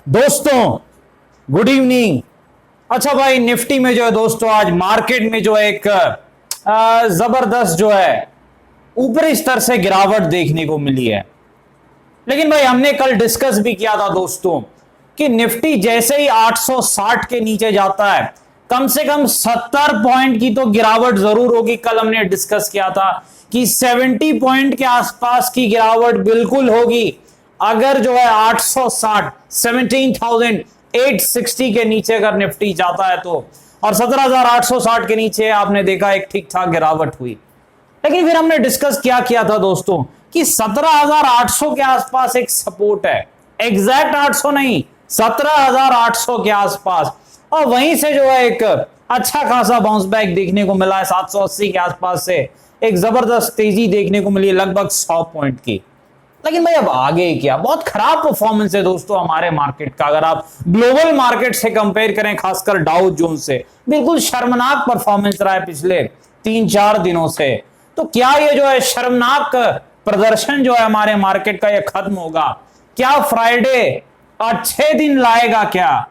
दोस्तों good evening. अच्छा भाई, निफ्टी में जो है दोस्तों आज मार्केट में जो है एक जबरदस्त जो है ऊपरी स्तर से गिरावट देखने को मिली है। लेकिन भाई हमने कल डिस्कस भी किया था दोस्तों कि निफ्टी जैसे ही 860 के नीचे जाता है कम से कम 70 पॉइंट की तो गिरावट जरूर होगी। कल हमने डिस्कस किया था कि 70 पॉइंट के आसपास की गिरावट बिल्कुल होगी अगर जो है 860 17,860 के नीचे अगर निफ्टी जाता है तो। और 17,860 के नीचे आपने देखा एक ठीक ठाक गिरावट हुई। लेकिन फिर हमने डिस्कस किया था दोस्तों कि 17,800 के आसपास एक सपोर्ट है, एग्जैक्ट 800 नहीं, 17,800 के आसपास। और वहीं से जो है एक अच्छा खासा बाउंस बैक देखने को मिला है 780 के आसपास से एक जबरदस्त तेजी देखने को मिली लगभग 100 पॉइंट की। लेकिन भाई अब आगे क्या, बहुत खराब परफॉर्मेंस है दोस्तों हमारे मार्केट का। अगर आप ग्लोबल मार्केट से कंपेयर करें, खासकर डाउ जोन्स से, बिल्कुल शर्मनाक परफॉर्मेंस रहा है पिछले 3-4 दिनों से। तो क्या ये जो है शर्मनाक प्रदर्शन जो है हमारे मार्केट का ये खत्म होगा क्या? फ्राइडे अच्छे दिन लाएगा क्या?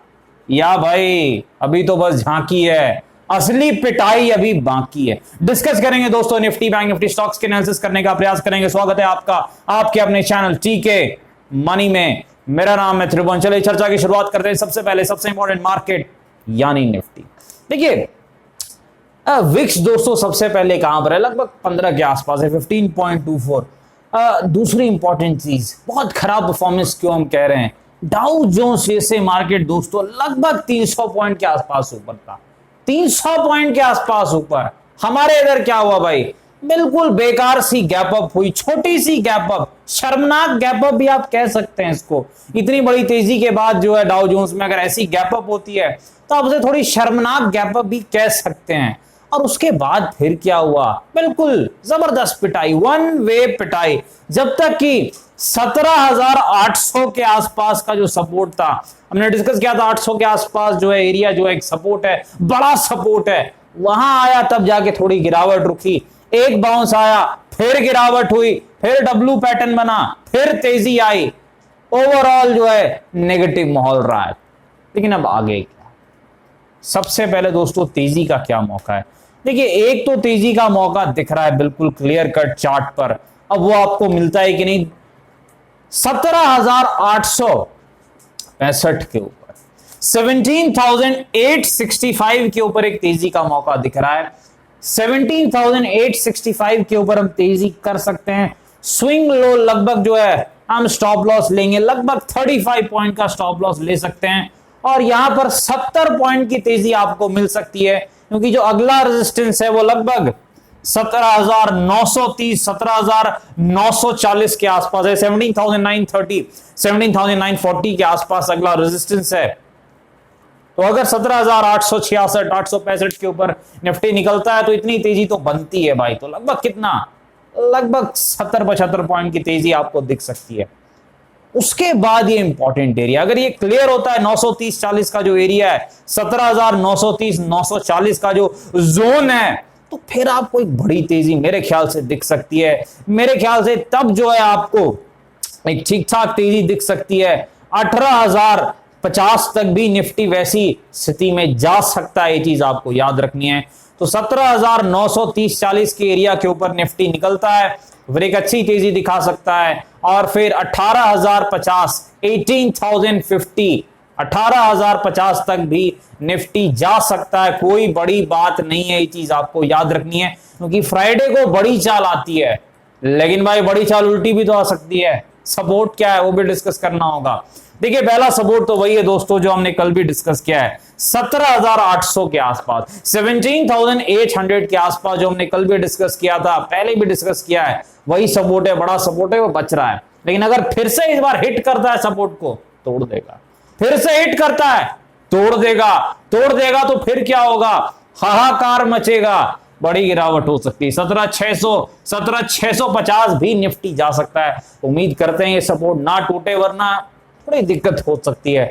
या भाई अभी तो बस झांकी है, असली पिटाई अभी बाकी है। डिस्कस करेंगे दोस्तों निफ्टी बैंक निफ्टी स्टॉक्स के एनालिसिस करने का प्रयास करेंगे। स्वागत है आपका आपके अपने चैनल टीके मनी में। मेरा नाम है त्रिभुवन। चलिए चर्चा की शुरुआत करते हैं। सबसे पहले सबसे इंपॉर्टेंट मार्केट यानी निफ्टी। देखिए विक्स दोस्तों सबसे पहले कहां पर है? लगभग 15 के आसपास है, 15.24। दूसरी इंपॉर्टेंट चीज, बहुत खराब परफॉर्मेंस क्यों हम कह रहे हैं? डाउ जोन्स जैसे मार्केट दोस्तों लगभग 300 पॉइंट के आसपास ऊपर था, 300 पॉइंट के आसपास ऊपर। हमारे इधर क्या हुआ भाई? बिल्कुल बेकार सी गैप अप हुई, छोटी सी गैप अप, शर्मनाक गैप अप भी आप कह सकते हैं इसको। इतनी बड़ी तेजी के बाद जो है डाउ जोन्स में अगर ऐसी गैप अप होती है तो आप उसे थोड़ी शर्मनाक गैप अप भी कह सकते हैं। और उसके बाद फिर क्या हुआ? बिल्कुल जबरदस्त पिटाई, वन वे पिटाई, जब तक कि 17,800 के आसपास का जो सपोर्ट था, हमने डिस्कस किया था 800 के आसपास जो है एरिया जो है एक सपोर्ट है, बड़ा सपोर्ट है, वहां आया तब जाके थोड़ी गिरावट रुकी। एक बाउंस आया, फिर गिरावट हुई, फिर डब्ल्यू पैटर्न बना, फिर तेजी आई। ओवरऑल जो है नेगेटिव माहौल रहा है। लेकिन अब आगे क्या? सबसे पहले दोस्तों तेजी का क्या मौका है? देखिए एक तो तेजी का मौका दिख रहा है बिल्कुल क्लियर कट चार्ट पर। अब वो आपको मिलता है कि नहीं? 17,865 के ऊपर, 17,865 के ऊपर एक तेजी का मौका दिख रहा है। 17,865 के ऊपर हम तेजी कर सकते हैं। स्विंग लो लगभग जो है हम स्टॉप लॉस लेंगे, लगभग 35 पॉइंट का स्टॉप लॉस ले सकते हैं। और यहां पर 70 पॉइंट की तेजी आपको मिल सकती है, क्योंकि जो अगला रेजिस्टेंस है वो लगभग 17,930 17,940 के आसपास है। 17,930 17,940 के आसपास अगला रेजिस्टेंस है। तो अगर 17,866 865 के ऊपर निफ्टी निकलता है तो इतनी तेजी तो बनती है भाई। तो लगभग कितना? लगभग 70-75 पॉइंट की तेजी आपको दिख सकती है। उसके बाद ये इंपॉर्टेंट एरिया, अगर ये क्लियर होता है 930-40 का जो एरिया है, 17,930-940 का जो जोन है, तो फिर आपको एक बड़ी तेजी मेरे ख्याल से दिख सकती है। मेरे ख्याल से तब जो है आपको एक ठीक ठाक तेजी दिख सकती है। 18,050 तक भी निफ्टी वैसी स्थिति में जा सकता है, ये चीज आपको याद रखनी है। तो 17,930-40 के एरिया के ऊपर निफ्टी निकलता है, फिर एक अच्छी तेजी दिखा सकता है। और फिर 18,050 18,050 18,050 तक भी निफ्टी जा सकता है। कोई बड़ी बात नहीं है, ये चीज आपको याद रखनी है, क्योंकि फ्राइडे को बड़ी चाल आती है। लेकिन भाई बड़ी चाल उल्टी भी तो आ सकती है। सपोर्ट क्या है वो भी डिस्कस करना होगा। देखिए पहला सपोर्ट तो वही है दोस्तों जो हमने कल भी डिस्कस किया है, 17,800 के आसपास, 17,800 के आसपास जो हमने कल भी डिस्कस किया था, पहले भी डिस्कस किया है, वही सपोर्ट है, बड़ा सपोर्ट है, वो बच रहा है। लेकिन अगर फिर से इस बार हिट करता है सपोर्ट को, तोड़ देगा। फिर से हिट करता है, तोड़ देगा। तोड़ देगा तो फिर क्या होगा? हाहाकार मचेगा, बड़ी गिरावट हो सकती है। 17,600 17,650 भी निफ्टी जा सकता है। उम्मीद करते हैं ये सपोर्ट ना टूटे, वरना थोड़ी दिक्कत हो सकती है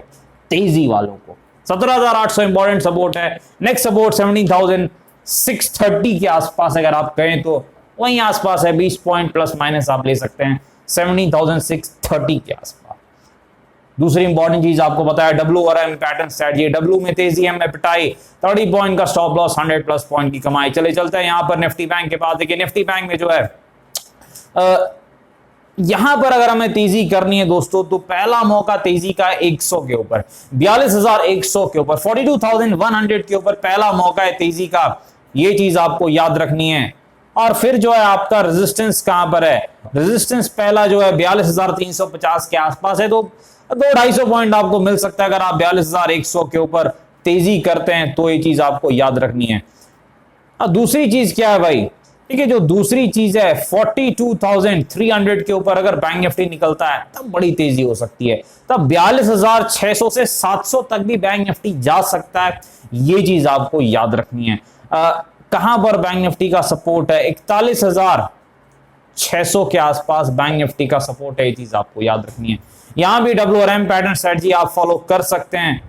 तेजी वालों को। 17,800 इंपॉर्टेंट सपोर्ट है। नेक्स्ट सपोर्ट 17,630 के आसपास अगर आप कहें तो वहीं आसपास है, 20 पॉइंट प्लस माइनस आप ले सकते हैं 17,630 के आसपास। दूसरी इंपॉर्टेंट चीज आपको बताया WRM पैटर्न स्ट्रेटजी, डब्ल्यू में तेजी, एम में पिटाई, 30 पॉइंट का स्टॉप लॉस, 100 प्लस पॉइंट की कमाई। चले चलते हैं यहां पर निफ्टी बैंक के पास। देखिए निफ्टी बैंक में जो है यहां पर अगर हमें तेजी करनी है दोस्तों तो पहला मौका तेजी का 100 के ऊपर, 42,100 के ऊपर, 42,100 के ऊपर पहला मौका है तेजी का, ये चीज आपको याद रखनी है। और फिर जो है आपका रेजिस्टेंस कहां पर है, रेजिस्टेंस पहला जो है 42,350 के आसपास है, तो 200-250 पॉइंट आपको मिल सकता है अगर आप 42,100 के ऊपर तेजी करते हैं, तो ये चीज आपको याद रखनी है। अब दूसरी चीज क्या है भाई, ठीक है, जो दूसरी चीज है 42,300 के ऊपर अगर बैंक निफ्टी निकलता है तब बड़ी तेजी हो सकती है, तब 42,600 से 700 तक भी बैंक निफ्टी जा सकता है, ये चीज आपको याद रखनी है। कहां पर बैंक निफ्टी का सपोर्ट है, 41,600 के आसपास बैंक निफ्टी का सपोर्ट है, ये चीज आपको याद रखनी है। यहां भी WRM पैटर्न स्ट्रेटजी आप फॉलो कर सकते हैं,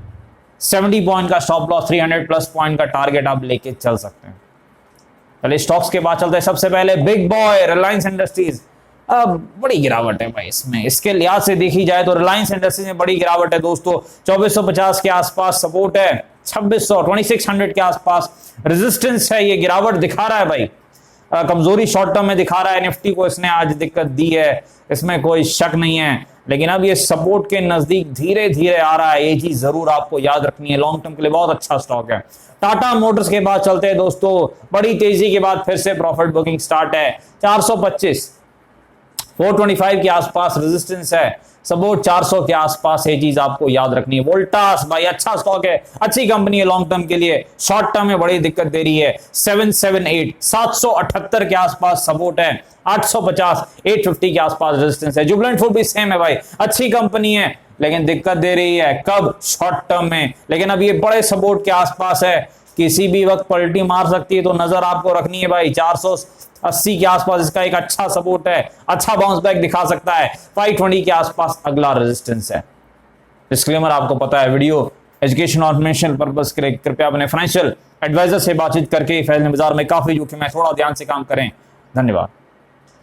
70 पॉइंट का स्टॉप लॉस, 300 प्लस पॉइंट का टारगेट आप लेके चल सकते हैं। चलिए स्टॉक्स के बाद चलते हैं। सबसे पहले बिग बॉय रिलायंस इंडस्ट्रीज, अब बड़ी गिरावट है भाई इसमें, इसके लिहाज से देखी जाए तो रिलायंस इंडस्ट्रीज में बड़ी गिरावट है दोस्तों। 2450 के आसपास सपोर्ट है, 2600 के आसपास रेजिस्टेंस है, ये गिरावट दिखा रहा है भाई, कमजोरी शॉर्ट टर्म में दिखा रहा है, निफ्टी को इसने आज दिक्कत दी है, इसमें कोई शक नहीं है, लेकिन अब ये सपोर्ट के नजदीक धीरे धीरे आ रहा है, ये चीज जरूर आपको याद रखनी है, लॉन्ग टर्म के लिए बहुत अच्छा स्टॉक है। टाटा मोटर्स के बाद चलते हैं दोस्तों, बड़ी तेजी के बाद फिर से प्रॉफिट बुकिंग स्टार्ट है, 425 425 के आसपास रेजिस्टेंस है, सपोर्ट 400 के आसपास, ये चीज आपको याद रखनी है। वोल्टास भाई अच्छा स्टॉक है, अच्छी कंपनी है लॉन्ग टर्म के लिए, शॉर्ट टर्म में बड़ी दिक्कत दे रही है, 778 778 के आसपास सपोर्ट है, 850 850 के आसपास रेजिस्टेंस है। जुबिलेंट फूड भी सेम है भाई, अच्छी कंपनी है लेकिन दिक्कत दे रही है, कब, शॉर्ट टर्म में, लेकिन अब ये बड़े सपोर्ट के आसपास है, किसी भी वक्त पलटी मार सकती है, तो नजर आपको रखनी है भाई। 480 के आसपास इसका एक अच्छा सपोर्ट है, अच्छा बाउंस बैक दिखा सकता है, 520 के आसपास अगला रेजिस्टेंस है। डिस्क्लेमर आपको पता है, वीडियो एजुकेशन और इन्फॉर्मेशन पर्पस के लिए कृपया अपने फाइनेंशियल एडवाइजर से बातचीत करके फैसले बाजार में काफी जोखिम है, थोड़ा ध्यान से काम करें। धन्यवाद।